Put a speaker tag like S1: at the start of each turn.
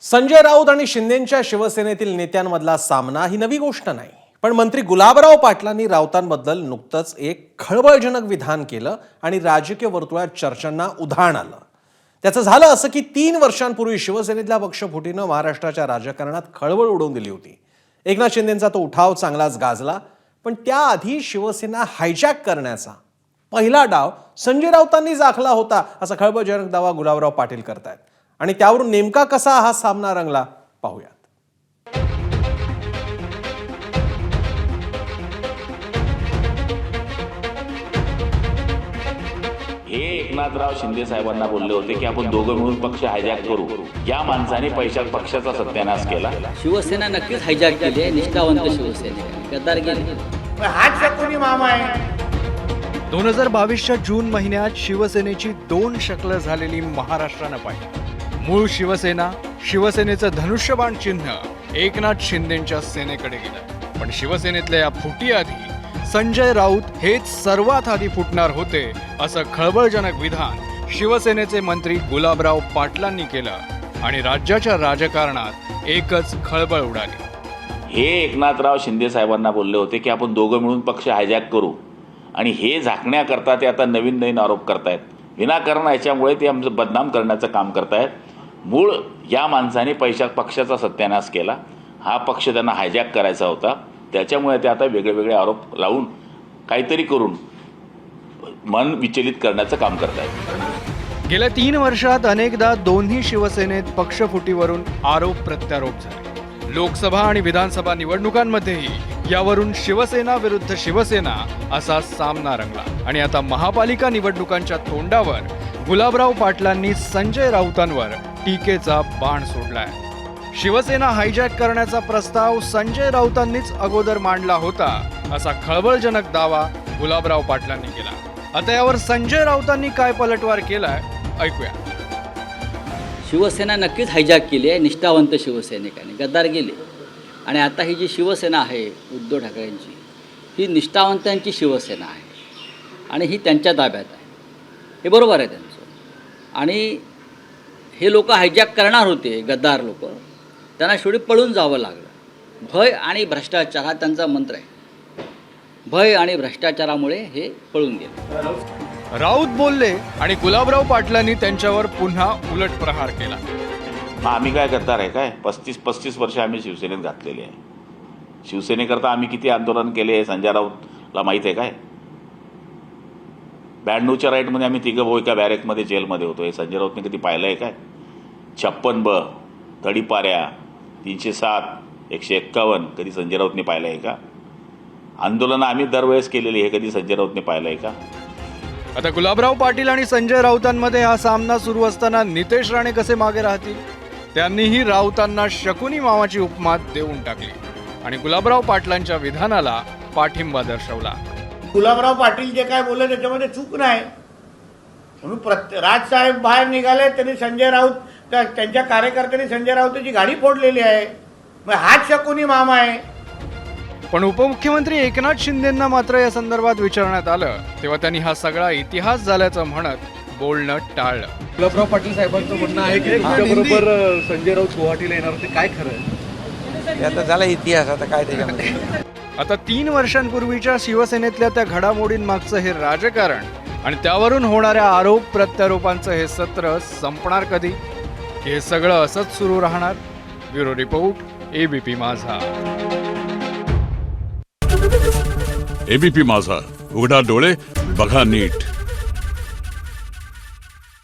S1: संजय राऊत आणि शिंदेंच्या शिवसेनेतील नेत्यांमधला सामना ही नवी गोष्ट नाही, पण मंत्री गुलाबराव पाटलांनी राऊतांबद्दल नुकतंच एक खळबळजनक विधान केलं आणि राजकीय वर्तुळात चर्चांना उधाण आलं। त्याचं झालं असं की 3 वर्षांपूर्वी शिवसेनेतल्या पक्षफुटीनं महाराष्ट्राच्या राजकारणात खळबळ उडवून दिली होती। एकनाथ शिंदेंचा तो उठाव चांगलाच गाजला, पण त्याआधी शिवसेना हायजॅक करण्याचा पहिला डाव संजय राऊतांनीच आखला होता असा खळबळजनक दावा गुलाबराव पाटील करतायत। आणि त्यावरून नेमका कसा हा सामना रंगला पाहूयात।
S2: हे एकनाथराव शिंदे साहेबांना बोलले होते की आपण दोघं मिळून पक्ष हायजॅक करू। या माणसाने पक्षाचा सत्यानाश केला।
S3: शिवसेना नक्कीच हायजॅक केली आहे। निष्ठावंत शिवसेने गद्दार गेले।
S4: हात शकुनी मामा आहे।
S5: 2022च्या जून महिन्यात शिवसेनेची 2 शकलं झालेली महाराष्ट्रानं पाहिली। मूळ शिवसेना, शिवसेनेचं धनुष्यबाण चिन्ह एकनाथ शिंदेंच्या सेनेकडे गेलं, पण शिवसेनेतल्या या फुटीआधी संजय राऊत हेच सर्वात आधी फुटणार होते असं खळबळजनक विधान शिवसेनेचे मंत्री गुलाबराव पाटलांनी केलं आणि राज्याच्या राजकारणात एकच खळबळ उडाली।
S2: हे एकनाथराव शिंदे साहेबांना बोलले होते की आपण दोघं मिळून पक्ष हायजॅक करू, आणि हे झाकण्याकरता ते आता नवीन आरोप करतायत। विनाकारण याच्यामुळे ते आमचं बदनाम करण्याचं काम करतायत। मूळ या माणसाने पक्षाचा सत्यानाश केला। हा पक्ष त्यांना हायजॅक करायचा होता, त्याच्यामुळे ते आता वेगळे आरोप लावून काहीतरी करून मन विचलित करण्याचं काम करतायत।
S5: गेल्या 3 वर्षात अनेकदा दोन्ही शिवसेनेत पक्षफुटीवरून आरोप प्रत्यारोप झाले। लोकसभा आणि विधानसभा निवडणुकांमध्येही यावरून शिवसेना विरुद्ध शिवसेना असा सामना रंगला आणि आता महापालिका निवडणुकांच्या तोंडावर गुलाबराव पाटलांनी संजय राऊतांवर टीकेचा बाण सोडलाय। शिवसेना हायजॅक करण्याचा प्रस्ताव संजय राऊतांनीच अगोदर मांडला होता असा खळबळजनक दावा गुलाबराव पाटलांनी केला। आता यावर संजय राऊतांनी काय पलटवार केलाय ऐकूया।
S3: शिवसेना नक्कीच हायजॅक केली आहे। निष्ठावंत शिवसैनिकांनी गद्दार गेले आणि आता ही जी शिवसेना आहे उद्धव ठाकरेंची, ही निष्ठावंतांची शिवसेना आहे आणि ही त्यांच्या ताब्यात आहे। हे बरोबर आहे त्यांचं। आणि हे लोक हायजॅक करणार होते, गद्दार लोक, त्यांना शेवटी पळून जावं लागलं। भय आणि भ्रष्टाचार हा त्यांचा मंत्र आहे। भय आणि भ्रष्टाचारामुळे हे पळून गेले।
S5: राऊत बोलले आणि गुलाबराव पाटलांनी त्यांच्यावर पुन्हा उलट प्रहार केला।
S2: आम्ही काय गद्दार आहे काय? 35 वर्ष आम्ही शिवसेनेत घातलेली आहे। शिवसेनेकरता आम्ही किती आंदोलन केले हे संजय राऊतला माहीत आहे काय? 92च्या राईटमध्ये आम्ही 3 भाऊ एका बॅरेकमध्ये जेलमध्ये होतो, हे संजय राऊतने कधी पाहिलं आहे काय? 56 तडीपाऱ्या, 307, 151 कधी संजय राऊतने पाहिलं आहे का? आंदोलनं आम्ही दरवेळेस केलेली, हे कधी संजय राऊतने पाहिलं आहे का?
S5: आता गुलाबराव पाटील आणि संजय राऊतांमध्ये हा सामना सुरू असताना नितेश राणे कसे मागे राहतील? त्यांनीही राऊतांना शकुनी मामाची उपमा देऊन टाकली आणि गुलाबराव पाटलांच्या विधानाला पाठिंबा दर्शवला।
S4: गुलाबराव पाटील जे काय बोलले त्याच्यामध्ये चूक नाही, म्हणून राजसाहेब बाहेर निघाले तरी संजय राऊत त्यांच्या कार्यकर्त्यांनी संजय राऊतांची गाडी फोडलेली आहे। मग हात शकुनी मामा आहे।
S5: पण उपमुख्यमंत्री एकनाथ शिंदेंना मात्र या संदर्भात विचारण्यात आलं तेव्हा त्यांनी हा सगळा इतिहास झाल्याचं म्हणत बोलणं टाळलं।
S6: गुलाबराव पाटील साहेबांचं म्हणणं आहे की बरोबर संजय राऊत गुवाहाटीला येणार, ते काय खरं आहे?
S7: आता झाला इतिहास, आता काय त्याच्यामध्ये।
S5: आता 3 वर्षांपूर्वीच्या शिवसेनेतल्या त्या घडामोडींमागचं हे राजकारण आणि त्यावरून होणाऱ्या आरोप प्रत्यारोपांचं हे सत्र संपणार कधी? हे सगळं असंच सुरू राहणार? ब्युरो रिपोर्ट, एबीपी माझा।
S8: एबीपी माझा, उघडा डोळे बघा नीट।